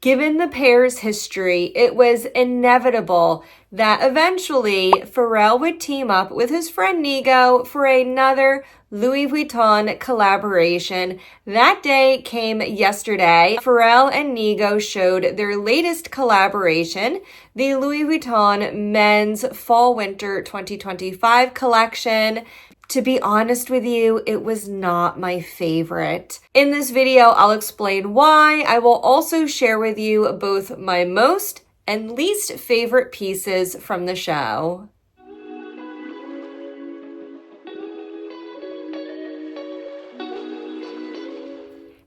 Given the pair's history, it was inevitable that eventually Pharrell would team up with his friend Nigo for another Louis Vuitton collaboration. That day came yesterday. Pharrell and Nigo showed their latest collaboration, the Louis Vuitton Men's Fall/Winter 2025 collection. To be honest with you, it was not my favorite. In this video, I'll explain why. I will also share with you both my most and least favorite pieces from the show.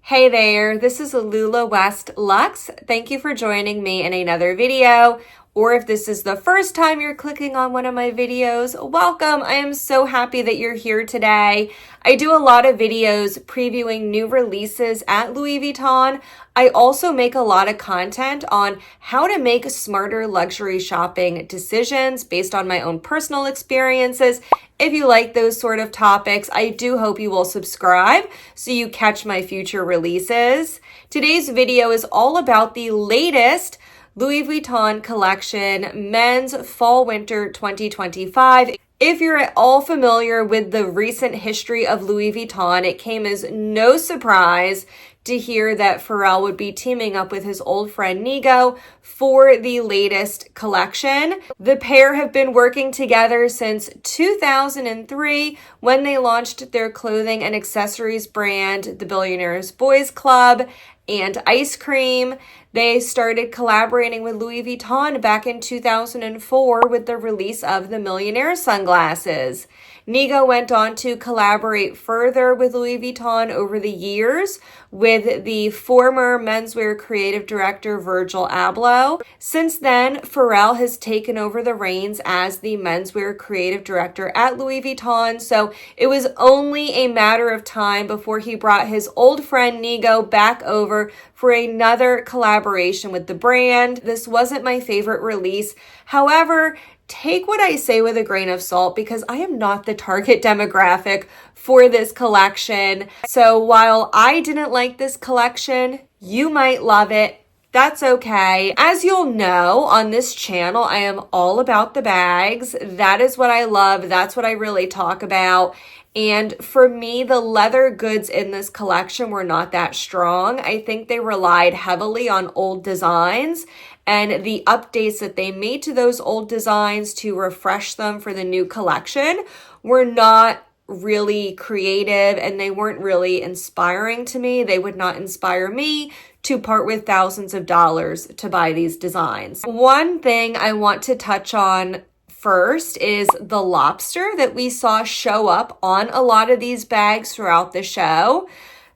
Hey there, this is Lula West Lux. Thank you for joining me in another video. Or if this is the first time you're clicking on one of my videos, welcome. I am so happy that you're here today. I do a lot of videos previewing new releases at Louis Vuitton. I also make a lot of content on how to make smarter luxury shopping decisions based on my own personal experiences. If you like those sort of topics, I do hope you will subscribe so you catch my future releases. Today's video is all about the latest Louis Vuitton collection, Men's Fall/Winter 2025. If you're at all familiar with the recent history of Louis Vuitton, it came as no surprise to hear that Pharrell would be teaming up with his old friend Nigo for the latest collection. The pair have been working together since 2003 when they launched their clothing and accessories brand, the Billionaires Boys Club and Ice Cream. They started collaborating with Louis Vuitton back in 2004 with the release of the Millionaire sunglasses. Nigo went on to collaborate further with Louis Vuitton over the years with the former menswear creative director Virgil Abloh. Since then, Pharrell has taken over the reins as the menswear creative director at Louis Vuitton, so it was only a matter of time before he brought his old friend Nigo back over for another collaboration with the brand. This wasn't my favorite release. However, take what I say with a grain of salt because I am not the target demographic for this collection. So while I didn't like this collection, you might love it. That's okay. As you'll know, on this channel, I am all about the bags. That is what I love. That's what I really talk about. And for me, the leather goods in this collection were not that strong. I think they relied heavily on old designs, and the updates that they made to those old designs to refresh them for the new collection were not really creative, and they weren't really inspiring to me. They would not inspire me to part with thousands of dollars to buy these designs. One thing I want to touch on first is the lobster that we saw show up on a lot of these bags throughout the show.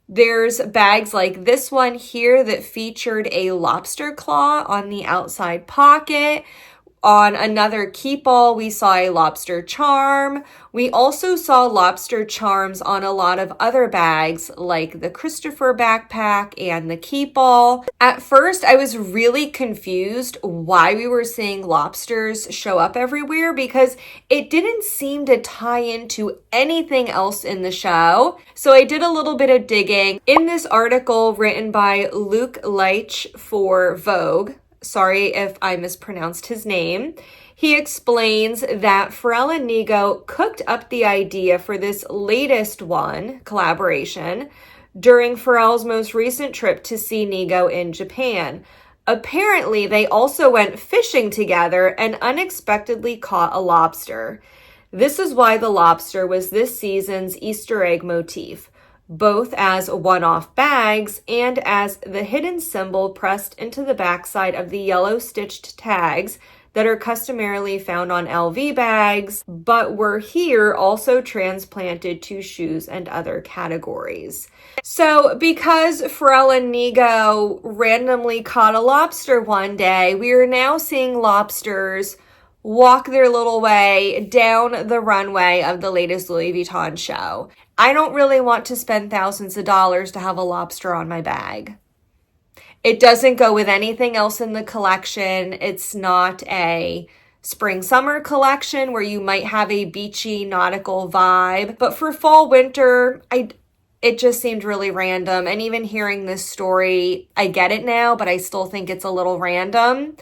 There's bags like this one here that featured a lobster claw on the outside pocket. On another keep-all, we saw a lobster charm. We also saw lobster charms on a lot of other bags like the Christopher backpack and the keep-all. At first, I was really confused why we were seeing lobsters show up everywhere because it didn't seem to tie into anything else in the show. So I did a little bit of digging. In this article written by Luke Leitch for Vogue, sorry if I mispronounced his name, he explains that Pharrell and Nigo cooked up the idea for this latest collaboration during Pharrell's most recent trip to see Nigo in Japan. Apparently, they also went fishing together and unexpectedly caught a lobster. This is why the lobster was this season's Easter egg motif, both as one-off bags and as the hidden symbol pressed into the backside of the yellow stitched tags that are customarily found on LV bags, but were here also transplanted to shoes and other categories. So because Pharrell and Nigo randomly caught a lobster one day, we are now seeing lobsters walk their little way down the runway of the latest Louis Vuitton show. I don't really want to spend thousands of dollars to have a lobster on my bag. It doesn't go with anything else in the collection. It's not a spring-summer collection where you might have a beachy nautical vibe. But for fall-winter, it just seemed really random. And even hearing this story, I get it now, but I still think it's a little random.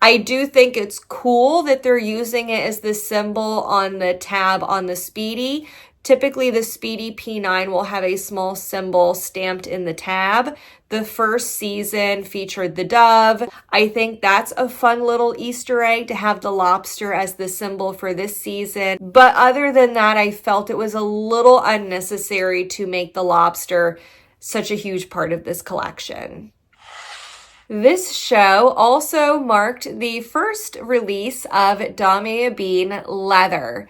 I do think it's cool that they're using it as the symbol on the tab on the Speedy. Typically, the Speedy P9 will have a small symbol stamped in the tab. The first season featured the dove. I think that's a fun little Easter egg to have the lobster as the symbol for this season. But other than that, I felt it was a little unnecessary to make the lobster such a huge part of this collection. This show also marked the first release of Damier Ebene leather.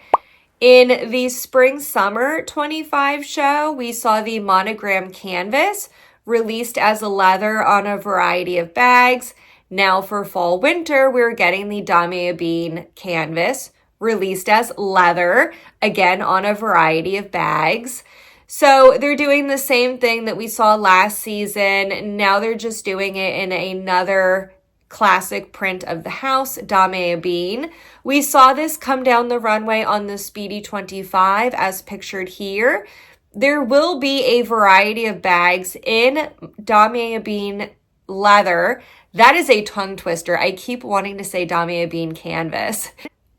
In the spring-summer 25 show, we saw the monogram canvas released as a leather on a variety of bags. Now for fall-winter, we're getting the Damier Ebene canvas released as leather, again on a variety of bags. So they're doing the same thing that we saw last season. Now they're just doing it in another classic print of the house, Damier Ebene. We saw this come down the runway on the Speedy 25 as pictured here. There will be a variety of bags in Damier Ebene leather. That is a tongue twister. I keep wanting to say Damier Ebene canvas.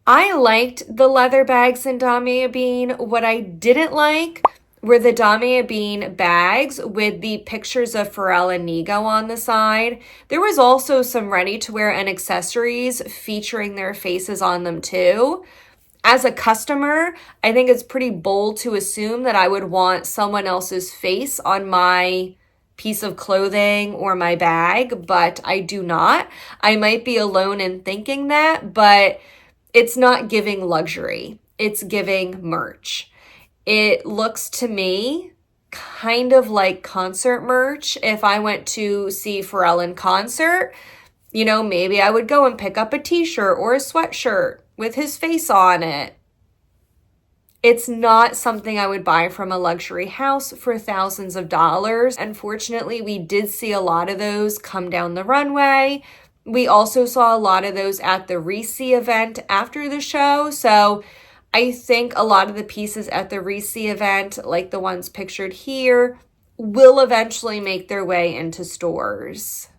I liked the leather bags in Damier Ebene. What I didn't like were the Damier Ebene bags with the pictures of Pharrell and Nigo on the side. There was also some ready-to-wear and accessories featuring their faces on them too. As a customer, I think it's pretty bold to assume that I would want someone else's face on my piece of clothing or my bag, but I do not. I might be alone in thinking that, but it's not giving luxury. It's giving merch. It looks to me kind of like concert merch. If I went to see Pharrell in concert, you know, maybe I would go and pick up a t-shirt or a sweatshirt with his face on it. It's not something I would buy from a luxury house for thousands of dollars. Unfortunately, we did see a lot of those come down the runway. We also saw a lot of those at the Reese event after the show. So I think a lot of the pieces at the Reese event, like the ones pictured here, will eventually make their way into stores.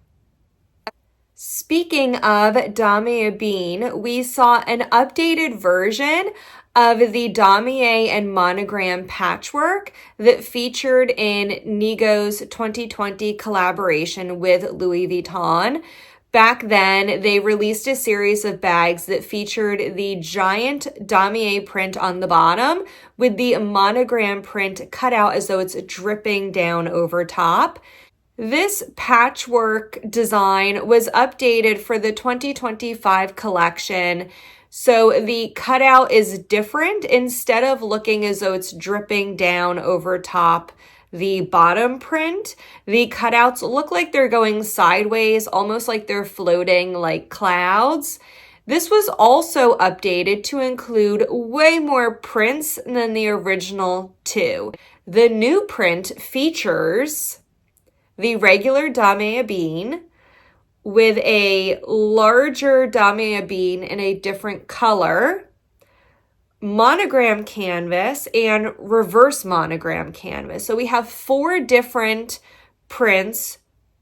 Speaking of Damier Ebene, we saw an updated version of the Damier and monogram patchwork that featured in Nigo's 2020 collaboration with Louis Vuitton. Back then, they released a series of bags that featured the giant Damier print on the bottom with the monogram print cut out as though it's dripping down over top. This patchwork design was updated for the 2025 collection. So the cutout is different. Instead of looking as though it's dripping down over top the bottom print, the cutouts look like they're going sideways, almost like they're floating like clouds. This was also updated to include way more prints than the original two. The new print features the regular Damier Ebene with a larger Damier Ebene in a different color, monogram canvas, and reverse monogram canvas. So we have 4 different prints,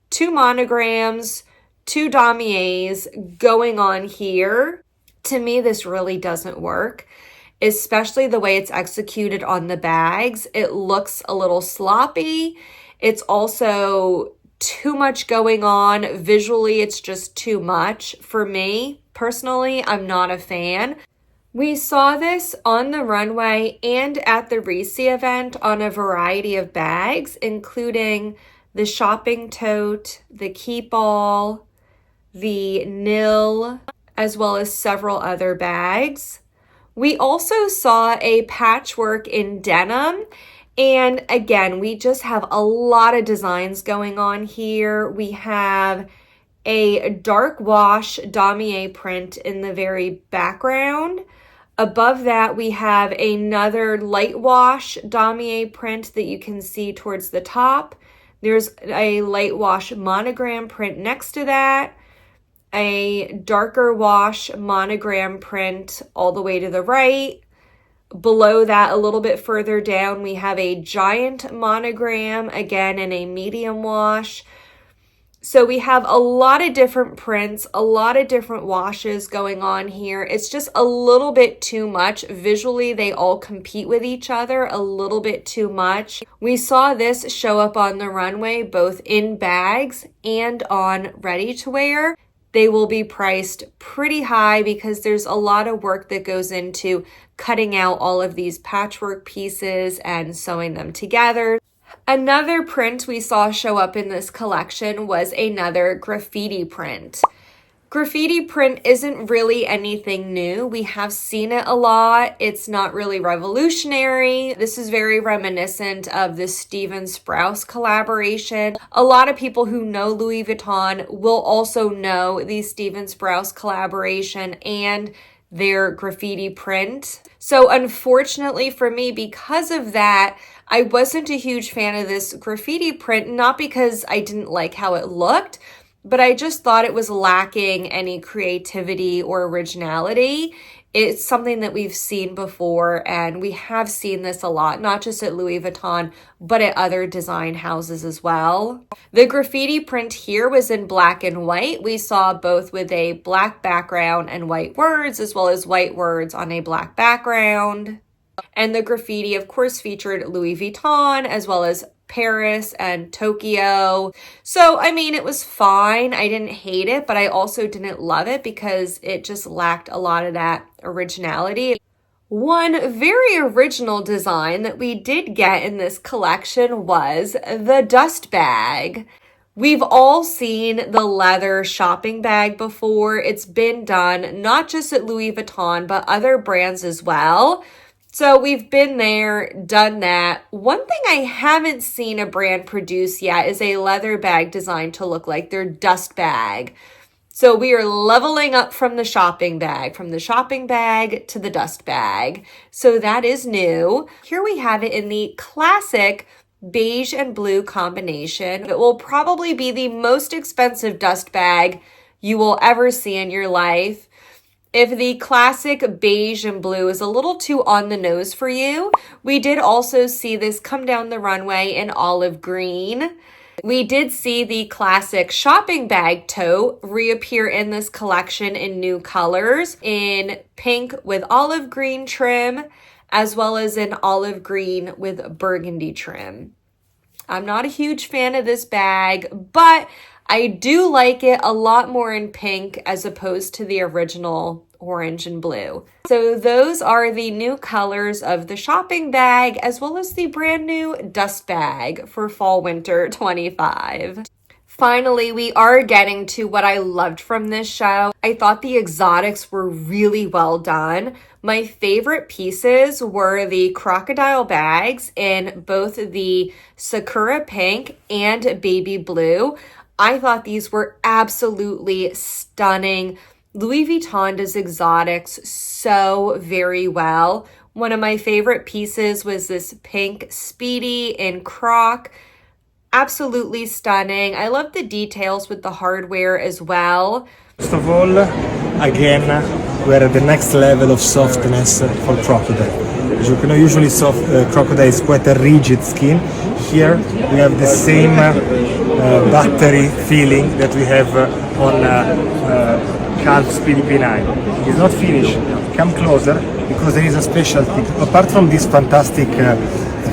2 monograms, 2 damiers going on here. To me, this really doesn't work, especially the way it's executed on the bags. It looks a little sloppy. It's also too much going on. Visually, it's just too much for me. Personally, I'm not a fan. We saw this on the runway and at the Reese event on a variety of bags, including the shopping tote, the keep all, the nil, as well as several other bags. We also saw a patchwork in denim. And again, we just have a lot of designs going on here. We have a dark wash damier print in the very background. Above that, we have another light wash damier print that you can see towards the top. There's a light wash monogram print next to that. A darker wash monogram print all the way to the right. Below that, a little bit further down, we have a giant monogram, again in a medium wash. So we have a lot of different prints, a lot of different washes going on here. It's just a little bit too much. Visually, they all compete with each other a little bit too much. We saw this show up on the runway, both in bags and on ready to wear. They will be priced pretty high because there's a lot of work that goes into cutting out all of these patchwork pieces and sewing them together. Another print we saw show up in this collection was another graffiti print. Graffiti print isn't really anything new. We have seen it a lot. It's not really revolutionary. This is very reminiscent of the Steven Sprouse collaboration. A lot of people who know Louis Vuitton will also know the Steven Sprouse collaboration and their graffiti print. So unfortunately for me, because of that, I wasn't a huge fan of this graffiti print, not because I didn't like how it looked, but I just thought it was lacking any creativity or originality. It's something that we've seen before, and we have seen this a lot, not just at Louis Vuitton, but at other design houses as well. The graffiti print here was in black and white. We saw both with a black background and white words, as well as white words on a black background. And the graffiti, of course, featured Louis Vuitton, as well as Paris and Tokyo. So, I mean, it was fine. I didn't hate it, but I also didn't love it because it just lacked a lot of that originality. One very original design that we did get in this collection was the dust bag. We've all seen the leather shopping bag before. It's been done not just at Louis Vuitton, but other brands as well. So we've been there, done that. One thing I haven't seen a brand produce yet is a leather bag designed to look like their dust bag. So we are leveling up from the shopping bag to the dust bag. So that is new. Here we have it in the classic beige and blue combination. It will probably be the most expensive dust bag you will ever see in your life. If the classic beige and blue is a little too on the nose for you, we did also see this come down the runway in olive green. We did see the classic shopping bag tote reappear in this collection in new colors, in pink with olive green trim, as well as in olive green with burgundy trim. I'm not a huge fan of this bag, but I do like it a lot more in pink as opposed to the original orange and blue. So those are the new colors of the shopping bag, as well as the brand new dust bag for fall winter 25. Finally, we are getting to what I loved from this show. I thought the exotics were really well done. My favorite pieces were the crocodile bags in both the Sakura pink and baby blue. I thought these were absolutely stunning. Louis Vuitton does exotics so very well. One of my favorite pieces was this pink Speedy in croc. Absolutely stunning. I love the details with the hardware as well. First of all, again, we're at the next level of softness for crocodile. As you know, usually crocodile is quite a rigid skin. Here we have the same buttery feeling that we have on calf Speedy P9. It's not finished. Come closer because there is a specialty. Apart from this fantastic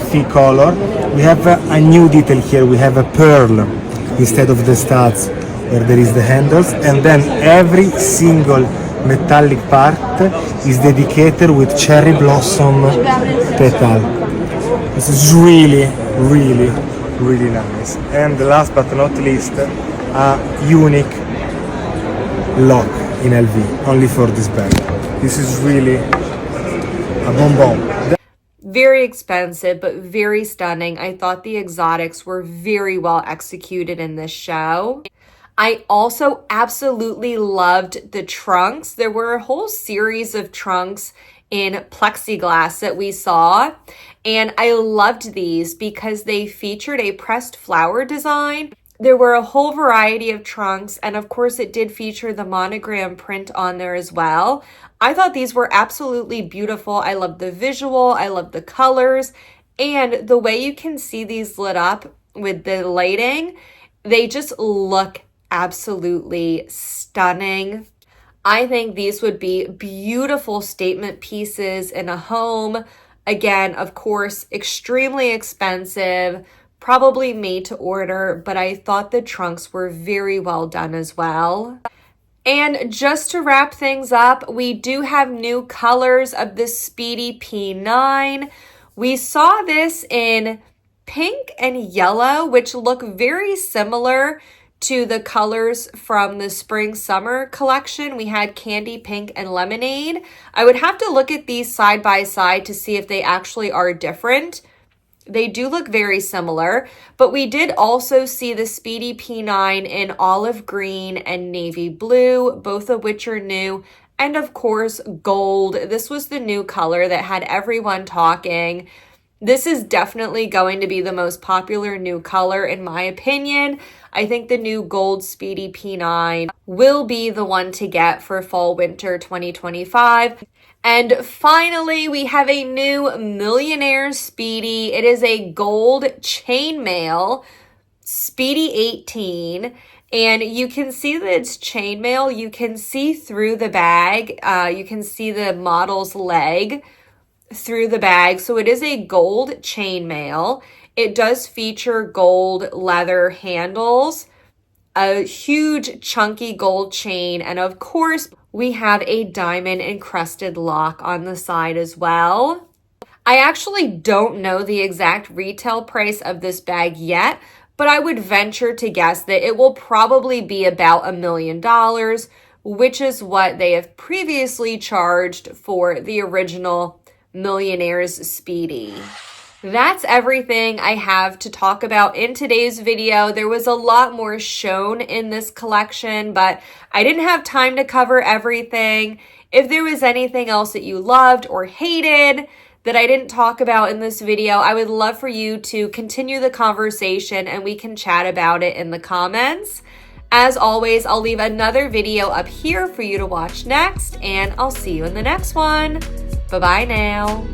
fee color, we have a new detail here. We have a pearl instead of the studs where there is the handles, and then every single metallic part is dedicated with cherry blossom petal. This is really, really, really nice. And last but not least, a unique lock in LV, only for this bag. This is really a bonbon. Very expensive, but very stunning. I thought the exotics were very well executed in this show. I also absolutely loved the trunks. There were a whole series of trunks in plexiglass that we saw, and I loved these because they featured a pressed flower design. There were a whole variety of trunks, and of course it did feature the monogram print on there as well. I thought these were absolutely beautiful. I love the visual, I love the colors, and the way you can see these lit up with the lighting, they just look absolutely stunning. I think these would be beautiful statement pieces in a home. Again, of course, extremely expensive, probably made to order, but I thought the trunks were very well done as well. And just to wrap things up, we do have new colors of the Speedy P9. We saw this in pink and yellow, which look very similar to the colors from the spring summer collection. We had candy pink and lemonade. I would have to look at these side by side to see if they actually are different. They do look very similar, but we did also see the Speedy P9 in olive green and navy blue, both of which are new. And of course, gold. This was the new color that had everyone talking. This is definitely going to be the most popular new color in my opinion. I think the new gold Speedy P9 will be the one to get for fall winter 2025. And finally, we have a new Millionaire Speedy. It is a gold chainmail, Speedy 18. And you can see that it's chainmail. You can see through the bag. You can see the model's leg through the bag. So it is a gold chainmail. It does feature gold leather handles, a huge chunky gold chain, and of course, we have a diamond encrusted lock on the side as well. I actually don't know the exact retail price of this bag yet, but I would venture to guess that it will probably be about $1 million, which is what they have previously charged for the original Millionaire's Speedy. That's everything I have to talk about in today's video. There was a lot more shown in this collection, but I didn't have time to cover everything. If there was anything else that you loved or hated that I didn't talk about in this video, I would love for you to continue the conversation and we can chat about it in the comments. As always, I'll leave another video up here for you to watch next, and I'll see you in the next one. Bye-bye now.